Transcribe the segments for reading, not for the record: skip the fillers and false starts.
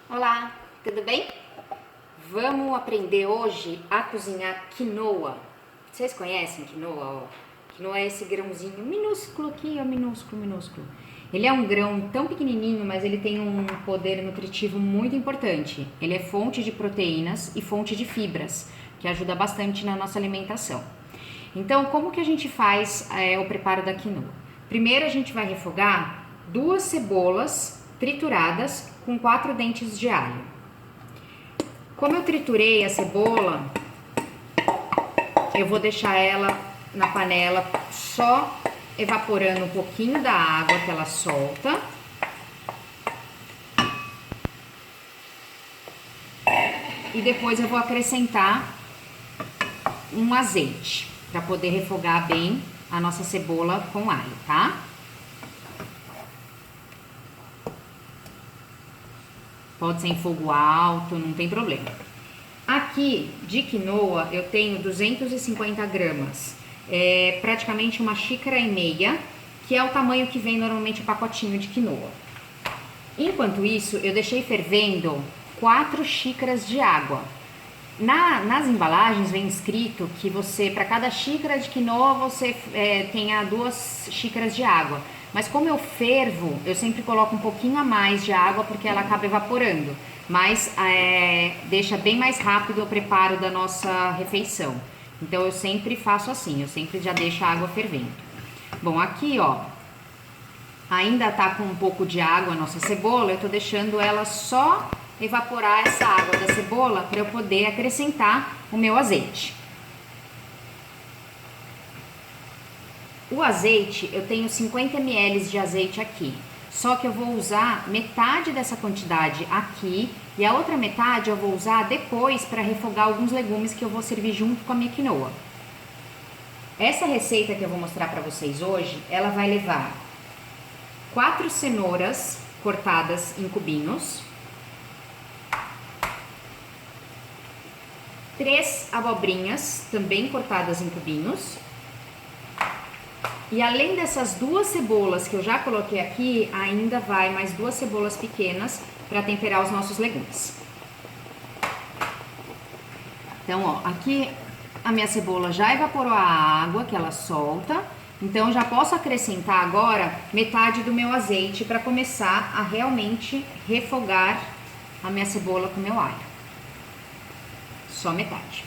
Olá, tudo bem? Vamos aprender hoje a cozinhar quinoa. Vocês conhecem quinoa? Quinoa é esse grãozinho minúsculo aqui, ó, minúsculo. Ele é um grão tão pequenininho, mas ele tem um poder nutritivo muito importante. Ele é fonte de proteínas e fonte de fibras, que ajuda bastante na nossa alimentação. Então, como que a gente faz o preparo da quinoa? Primeiro a gente vai refogar 2 cebolas trituradas com 4 dentes de alho. Como eu triturei a cebola, eu vou deixar ela na panela só evaporando um pouquinho da água que ela solta. E depois eu vou acrescentar um azeite para poder refogar bem a nossa cebola com alho, tá? Pode ser em fogo alto, não tem problema. Aqui, de quinoa, eu tenho 250 gramas. É praticamente 1,5 xícaras, que é o tamanho que vem normalmente o pacotinho de quinoa. Enquanto isso, eu deixei fervendo 4 xícaras de água. Nas embalagens vem escrito que você, para cada xícara de quinoa, você tenha 2 xícaras de água. Mas como eu fervo, eu sempre coloco um pouquinho a mais de água porque ela acaba evaporando. Mas deixa bem mais rápido o preparo da nossa refeição. Então eu sempre faço assim, eu sempre já deixo a água fervendo. Bom, aqui ó, ainda tá com um pouco de água a nossa cebola, eu tô deixando ela só evaporar essa água da cebola para eu poder acrescentar o meu azeite. O azeite, eu tenho 50 ml de azeite aqui, só que eu vou usar metade dessa quantidade aqui e a outra metade eu vou usar depois para refogar alguns legumes que eu vou servir junto com a minha quinoa. Essa receita que eu vou mostrar para vocês hoje, ela vai levar 4 cenouras cortadas em cubinhos, 3 abobrinhas também cortadas em cubinhos. E além dessas 2 cebolas que eu já coloquei aqui, ainda vai mais 2 cebolas pequenas para temperar os nossos legumes. Então, ó, aqui a minha cebola já evaporou a água que ela solta. Então, já posso acrescentar agora metade do meu azeite para começar a realmente refogar a minha cebola com o meu alho. Só metade.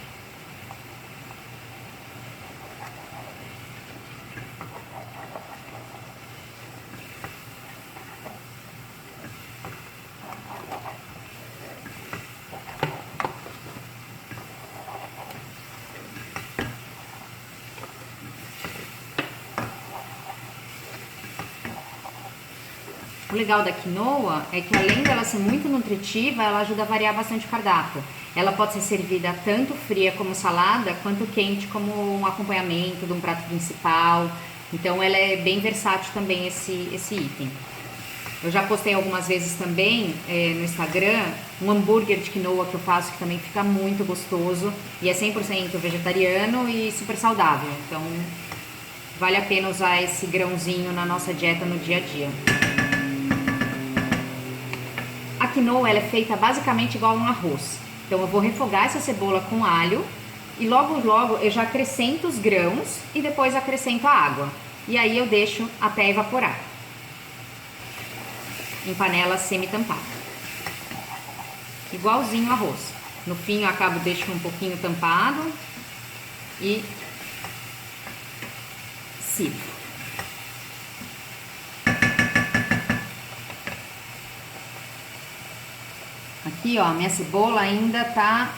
O legal da quinoa é que além dela ser muito nutritiva, ela ajuda a variar bastante o cardápio. Ela pode ser servida tanto fria como salada, quanto quente como um acompanhamento de um prato principal. Então ela é bem versátil também esse item. Eu já postei algumas vezes também no Instagram um hambúrguer de quinoa que eu faço, que também fica muito gostoso e é 100% vegetariano e super saudável. Então vale a pena usar esse grãozinho na nossa dieta no dia a dia. A quinoa ela é feita basicamente igual um arroz. Então eu vou refogar essa cebola com alho e logo eu já acrescento os grãos e depois acrescento a água. E aí eu deixo até evaporar. Em panela semi-tampada. Igualzinho arroz. No fim eu acabo deixando um pouquinho tampado e sirvo. Aqui, ó, minha cebola ainda tá...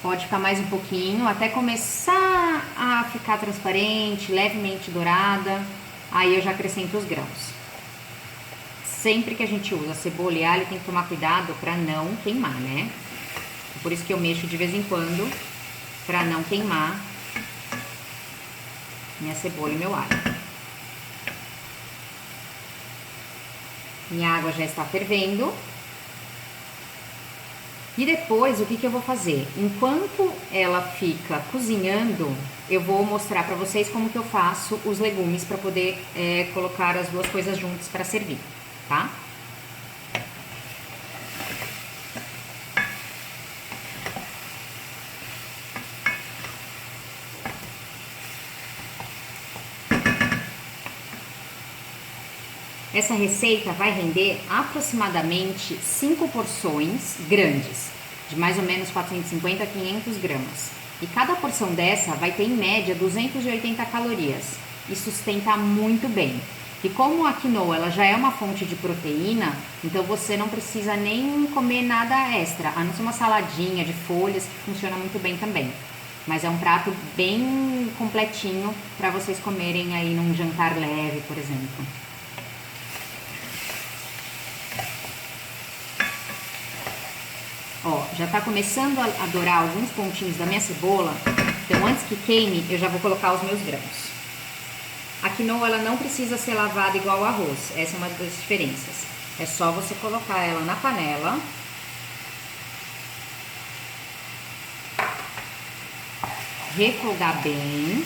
Pode ficar mais um pouquinho, até começar a ficar transparente, levemente dourada. Aí eu já acrescento os grãos. Sempre que a gente usa cebola e alho, tem que tomar cuidado para não queimar, né? Por isso que eu mexo de vez em quando, para não queimar minha cebola e meu alho. Minha água já está fervendo. E depois, o que eu vou fazer? Enquanto ela fica cozinhando, eu vou mostrar para vocês como que eu faço os legumes para poder colocar as duas coisas juntas para servir, tá? essa receita vai render aproximadamente 5 porções grandes, de mais ou menos 450 a 500 gramas. E cada porção dessa vai ter em média 280 calorias e sustenta muito bem. E como a quinoa ela já é uma fonte de proteína, então você não precisa nem comer nada extra, a não ser uma saladinha de folhas que funciona muito bem também. Mas é um prato bem completinho para vocês comerem aí num jantar leve, por exemplo. Ó, já tá começando a dourar alguns pontinhos da minha cebola, então antes que queime, eu já vou colocar os meus grãos. A quinoa, ela não precisa ser lavada igual o arroz, essa é uma das diferenças. É só você colocar ela na panela. Refogar bem.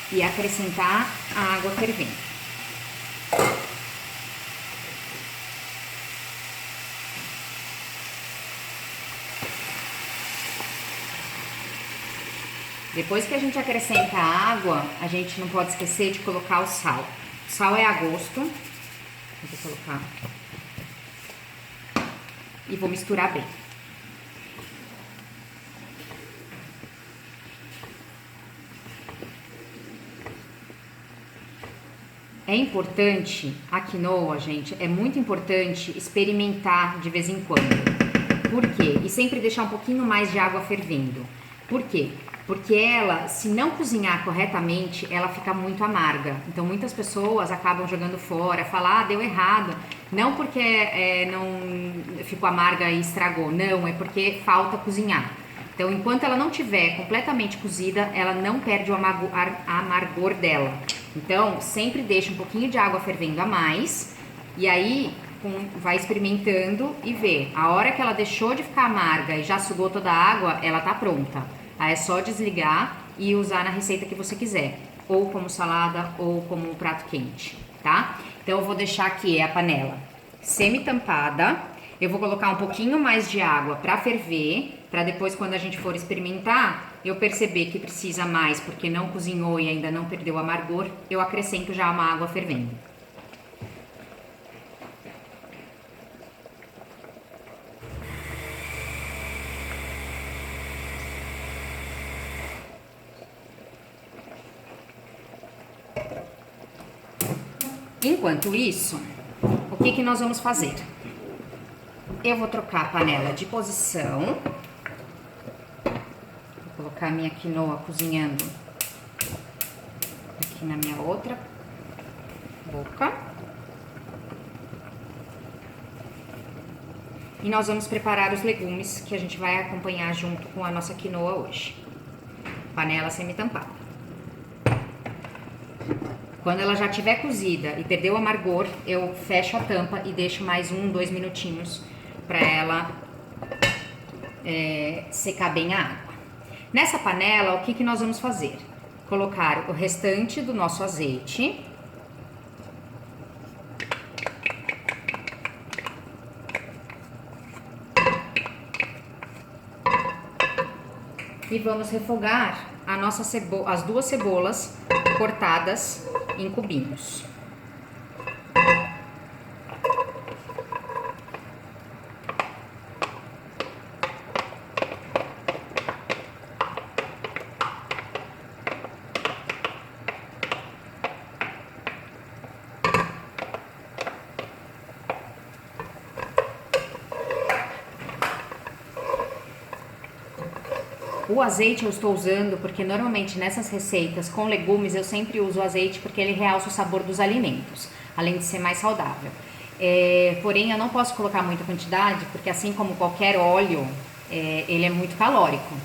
E acrescentar a água fervendo. Depois que a gente acrescenta a água, a gente não pode esquecer de colocar o sal. O sal é a gosto. Vou colocar. E vou misturar bem. É importante, a quinoa, gente, é muito importante experimentar de vez em quando. Por quê? E sempre deixar um pouquinho mais de água fervendo. Por quê? Porque ela, se não cozinhar corretamente, ela fica muito amarga. Então, muitas pessoas acabam jogando fora, falam, deu errado. Não porque não ficou amarga e estragou, não, é porque falta cozinhar. Então, enquanto ela não tiver completamente cozida, ela não perde o amargor dela. Então, sempre deixa um pouquinho de água fervendo a mais, e aí vai experimentando e vê. A hora que ela deixou de ficar amarga e já sugou toda a água, ela tá pronta. Aí é só desligar e usar na receita que você quiser, ou como salada ou como prato quente, tá? Então eu vou deixar aqui a panela semi-tampada. Eu vou colocar um pouquinho mais de água para ferver, para depois quando a gente for experimentar, eu perceber que precisa mais porque não cozinhou e ainda não perdeu o amargor, eu acrescento já uma água fervendo. Enquanto isso, o que nós vamos fazer? Eu vou trocar a panela de posição. Vou colocar a minha quinoa cozinhando aqui na minha outra boca. E nós vamos preparar os legumes que a gente vai acompanhar junto com a nossa quinoa hoje. Panela semi-tampada. Quando ela já estiver cozida e perdeu o amargor, eu fecho a tampa e deixo mais 2 minutinhos para ela secar bem a água. Nessa panela, o que nós vamos fazer? Colocar o restante do nosso azeite. E vamos refogar as 2 cebolas cortadas em cubinhos. O azeite eu estou usando porque normalmente nessas receitas com legumes eu sempre uso o azeite porque ele realça o sabor dos alimentos, além de ser mais saudável. Porém eu não posso colocar muita quantidade porque assim como qualquer óleo, ele é muito calórico.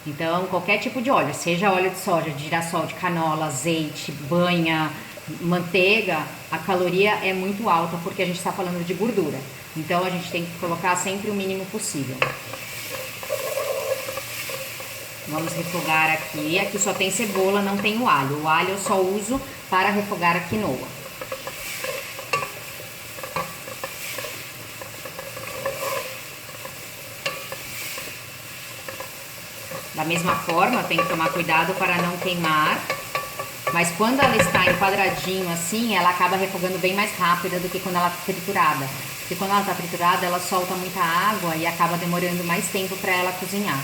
Então qualquer tipo de óleo, seja óleo de soja, de girassol, de canola, azeite, banha, manteiga, a caloria é muito alta porque a gente está falando de gordura. Então a gente tem que colocar sempre o mínimo possível. Vamos refogar aqui. Aqui só tem cebola, não tem o alho. O alho eu só uso para refogar a quinoa. Da mesma forma, tem que tomar cuidado para não queimar. Mas quando ela está em quadradinho assim, ela acaba refogando bem mais rápida do que quando ela está triturada. Porque quando ela está triturada, ela solta muita água e acaba demorando mais tempo para ela cozinhar.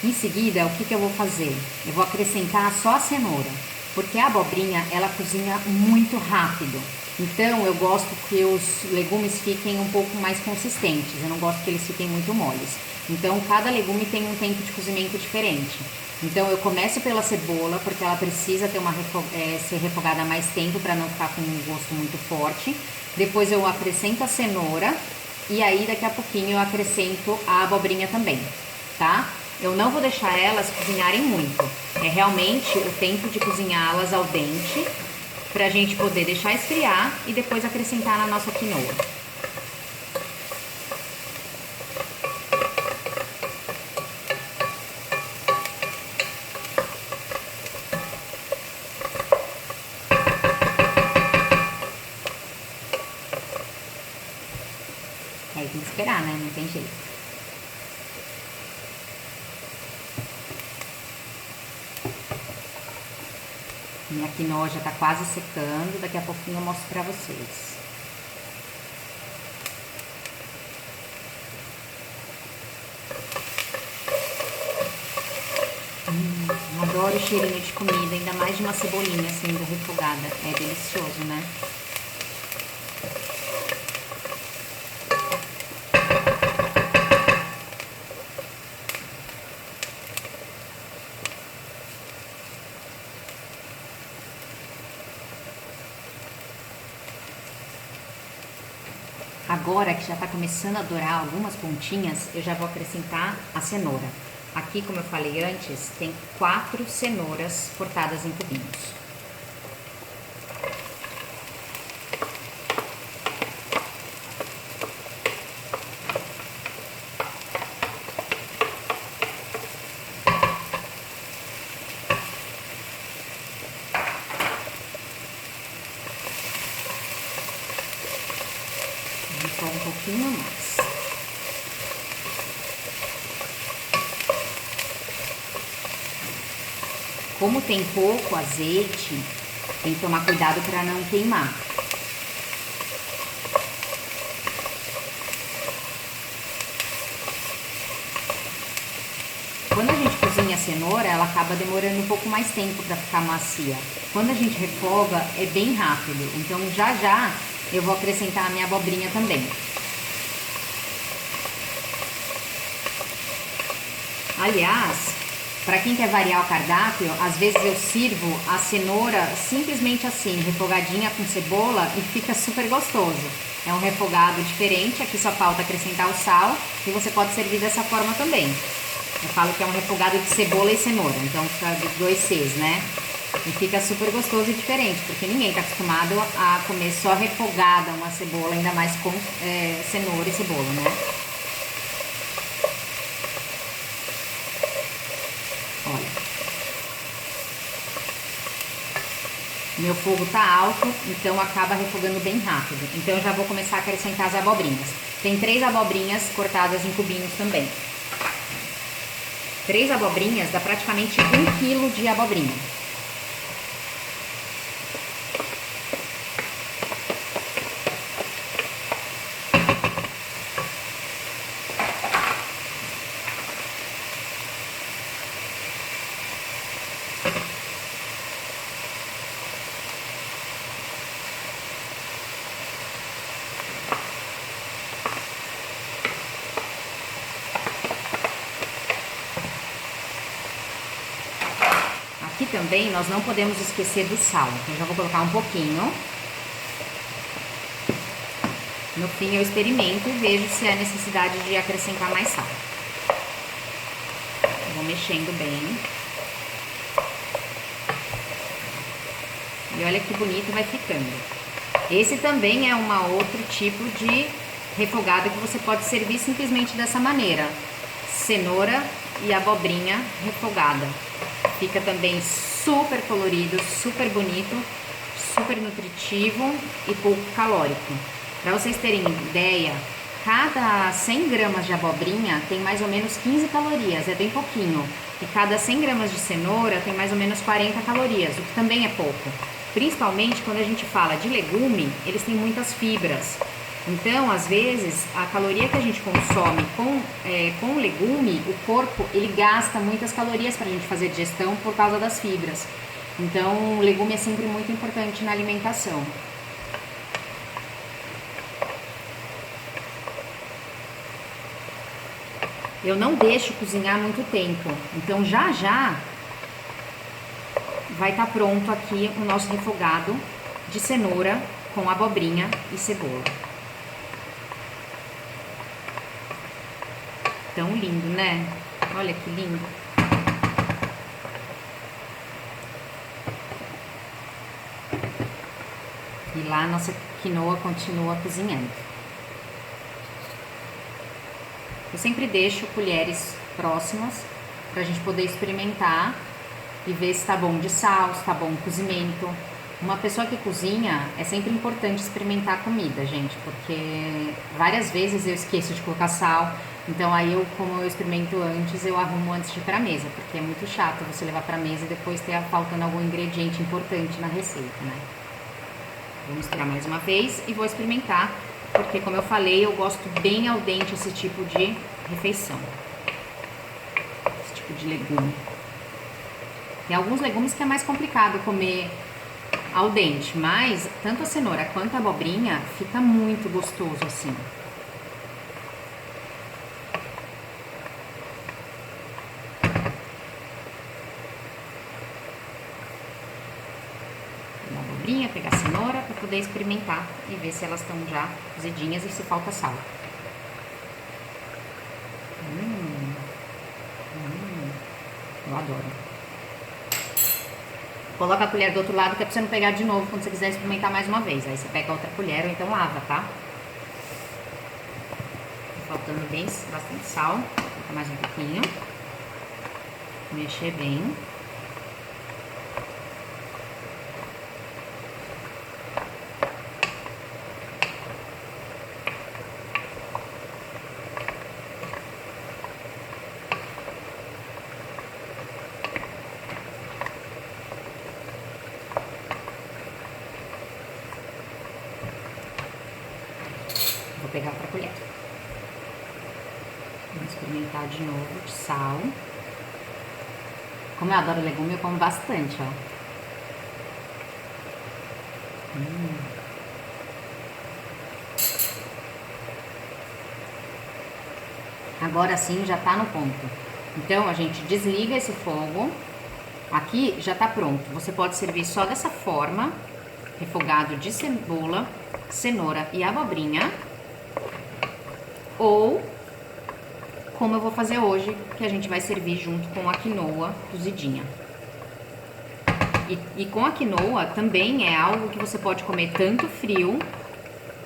Em seguida, o que eu vou fazer? Eu vou acrescentar só a cenoura, porque a abobrinha, ela cozinha muito rápido. Então, eu gosto que os legumes fiquem um pouco mais consistentes, eu não gosto que eles fiquem muito moles. Então, cada legume tem um tempo de cozimento diferente. Então, eu começo pela cebola, porque ela precisa ter ser refogada mais tempo para não ficar com um gosto muito forte. Depois, eu acrescento a cenoura e aí, daqui a pouquinho, eu acrescento a abobrinha também, tá? Eu não vou deixar elas cozinharem muito. É realmente o tempo de cozinhá-las ao dente, pra gente poder deixar esfriar e depois acrescentar na nossa quinoa. Aí tem que esperar, né? Não tem jeito. Minha quinoa já tá quase secando, daqui a pouquinho eu mostro pra vocês. Adoro o cheirinho de comida, ainda mais de uma cebolinha assim, refogada. É delicioso, né? Agora que já está começando a dourar algumas pontinhas, eu já vou acrescentar a cenoura. Aqui, como eu falei antes, tem 4 cenouras cortadas em cubinhos. Só um pouquinho mais. Como tem pouco azeite, tem que tomar cuidado para não queimar. Quando a gente cozinha a cenoura, ela acaba demorando um pouco mais tempo para ficar macia. Quando a gente refoga, é bem rápido. Então, já já eu vou acrescentar a minha abobrinha também. Aliás, para quem quer variar o cardápio, às vezes eu sirvo a cenoura simplesmente assim, refogadinha com cebola e fica super gostoso. É um refogado diferente, aqui só falta acrescentar o sal e você pode servir dessa forma também. Eu falo que é um refogado de cebola e cenoura, então fica de 2 Cs, né? E fica super gostoso e diferente, porque ninguém está acostumado a comer só refogada uma cebola, ainda mais com cenoura e cebola, né? Olha. Meu fogo tá alto, então acaba refogando bem rápido. Então eu já vou começar a acrescentar as abobrinhas. Tem 3 abobrinhas cortadas em cubinhos também. 3 abobrinhas dá praticamente 1 quilo de abobrinha. Aqui também nós não podemos esquecer do sal, então já vou colocar um pouquinho. No fim eu experimento e vejo se há necessidade de acrescentar mais sal. Vou mexendo bem. E olha que bonito vai ficando. Esse também é outro tipo de refogado que você pode servir simplesmente dessa maneira. Cenoura e abobrinha refogada. Fica também super colorido, super bonito, super nutritivo e pouco calórico. Para vocês terem ideia, cada 100 gramas de abobrinha tem mais ou menos 15 calorias, é bem pouquinho. E cada 100 gramas de cenoura tem mais ou menos 40 calorias, o que também é pouco. Principalmente quando a gente fala de legume, eles têm muitas fibras. Então, às vezes, a caloria que a gente consome com legume, o corpo ele gasta muitas calorias para a gente fazer digestão por causa das fibras. Então, o legume é sempre muito importante na alimentação. Eu não deixo cozinhar muito tempo, então já já vai estar pronto aqui o nosso refogado de cenoura com abobrinha e cebola. Tão lindo, né? Olha que lindo. E lá a nossa quinoa continua cozinhando. Eu sempre deixo colheres próximas pra gente poder experimentar e ver se tá bom de sal, se tá bom o cozimento. Uma pessoa que cozinha, é sempre importante experimentar a comida, gente, porque várias vezes eu esqueço de colocar sal. Então aí como eu experimento antes, eu arrumo antes de ir pra mesa, porque é muito chato você levar pra mesa e depois ter faltando algum ingrediente importante na receita, né? Vou misturar mais uma vez e vou experimentar, porque como eu falei, eu gosto bem al dente esse tipo de refeição. Esse tipo de legume. Tem alguns legumes que é mais complicado comer al dente, mas tanto a cenoura quanto a abobrinha fica muito gostoso assim. Pegar a abobrinha, pegar a cenoura para poder experimentar e ver se elas estão já cozidinhas e se falta sal. Eu adoro. Coloca a colher do outro lado que é pra você não pegar de novo quando você quiser experimentar mais uma vez. Aí você pega outra colher ou então lava, tá? Faltando bem, bastante sal. Vou colocar mais um pouquinho. Mexer bem. Vou pegar outra colher. Vamos experimentar de novo de sal. Como eu adoro legume, eu como bastante, ó. Agora sim já tá no ponto. Então a gente desliga esse fogo. Aqui já tá pronto. Você pode servir só dessa forma, refogado de cebola, cenoura e abobrinha. Ou como eu vou fazer hoje, que a gente vai servir junto com a quinoa cozidinha. E com a quinoa também é algo que você pode comer tanto frio,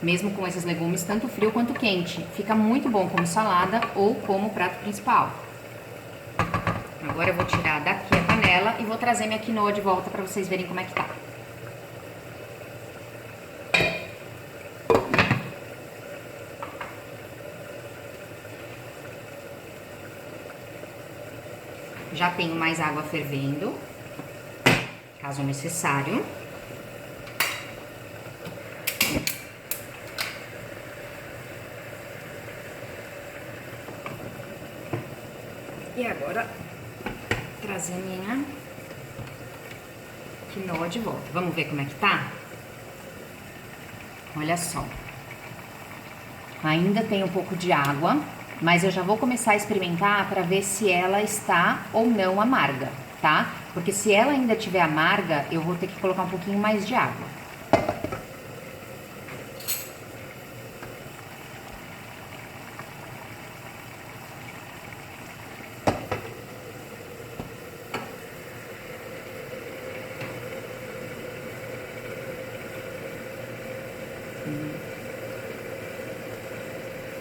mesmo com esses legumes, tanto frio quanto quente. Fica muito bom como salada ou como prato principal. Agora eu vou tirar daqui a panela e vou trazer minha quinoa de volta para vocês verem como é que tá. Já tenho mais água fervendo, caso necessário. E agora, trazer minha quinoa de volta. Vamos ver como é que tá? Olha só. Ainda tem um pouco de água, mas eu já vou começar a experimentar para ver se ela está ou não amarga, tá? Porque se ela ainda estiver amarga, eu vou ter que colocar um pouquinho mais de água.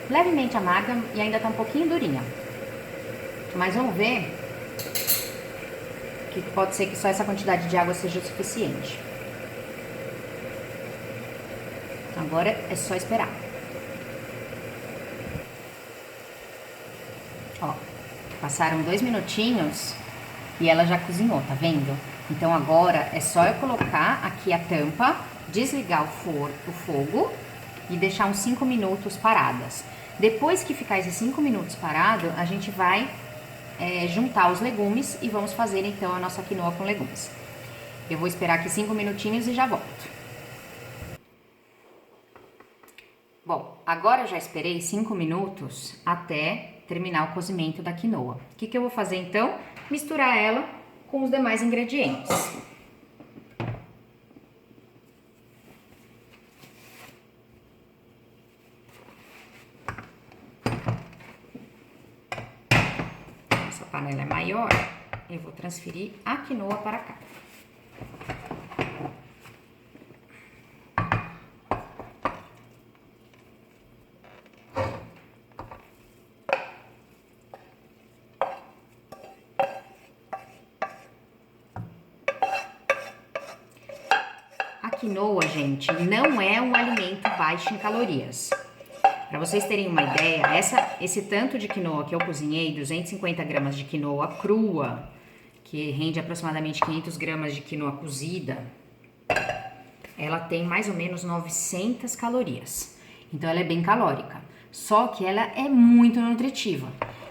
Levemente amarga e ainda tá um pouquinho durinha. Mas vamos ver que pode ser que só essa quantidade de água seja o suficiente. Agora é só esperar. Ó, passaram 2 minutinhos e ela já cozinhou, tá vendo? Então agora é só eu colocar aqui a tampa, desligar o fogo e deixar uns 5 minutos paradas. Depois que ficar esses 5 minutos parado, a gente vai juntar os legumes e vamos fazer então a nossa quinoa com legumes. Eu vou esperar aqui 5 minutinhos e já volto. Bom, agora eu já esperei 5 minutos até terminar o cozimento da quinoa. O que eu vou fazer então? Misturar ela com os demais ingredientes. Essa panela é maior, eu vou transferir a quinoa para cá. A quinoa, gente, não é um alimento baixo em calorias. Para vocês terem uma ideia, esse tanto de quinoa que eu cozinhei, 250 gramas de quinoa crua, que rende aproximadamente 500 gramas de quinoa cozida, ela tem mais ou menos 900 calorias. Então ela é bem calórica, só que ela é muito nutritiva.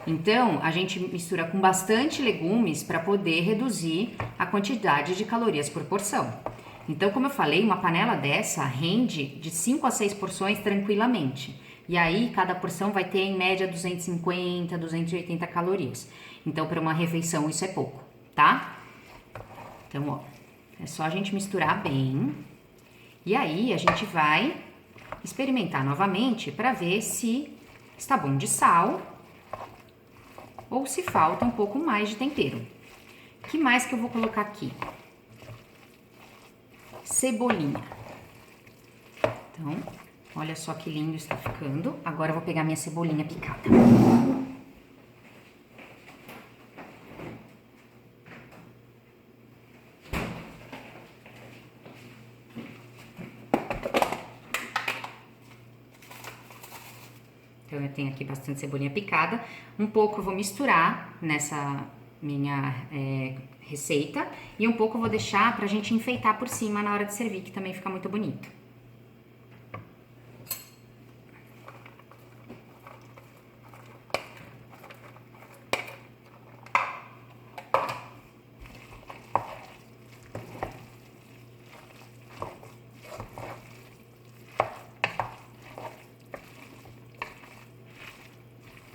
Então a gente mistura com bastante legumes para poder reduzir a quantidade de calorias por porção. Então, como eu falei, uma panela dessa rende de 5 a 6 porções tranquilamente. E aí, cada porção vai ter em média 250, 280 calorias. Então, para uma refeição, isso é pouco, tá? Então, ó, é só a gente misturar bem. E aí, a gente vai experimentar novamente para ver se está bom de sal ou se falta um pouco mais de tempero. O que mais que eu vou colocar aqui? Cebolinha. Então, olha só que lindo está ficando. Agora eu vou pegar minha cebolinha picada. Então, eu tenho aqui bastante cebolinha picada. Um pouco eu vou misturar nessa minha receita e um pouco eu vou deixar pra gente enfeitar por cima na hora de servir, que também fica muito bonito.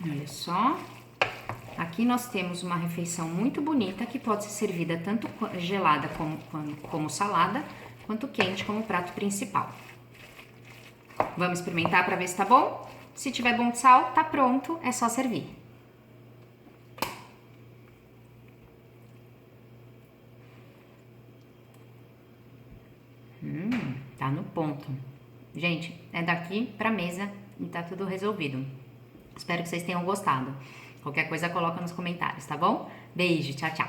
Olha só. Aqui nós temos uma refeição muito bonita que pode ser servida tanto gelada como salada, quanto quente como prato principal. Vamos experimentar para ver se tá bom? Se tiver bom de sal, tá pronto, é só servir. Tá no ponto. Gente, é daqui pra mesa e tá tudo resolvido. Espero que vocês tenham gostado. Qualquer coisa coloca nos comentários, tá bom? Beijo, tchau, tchau.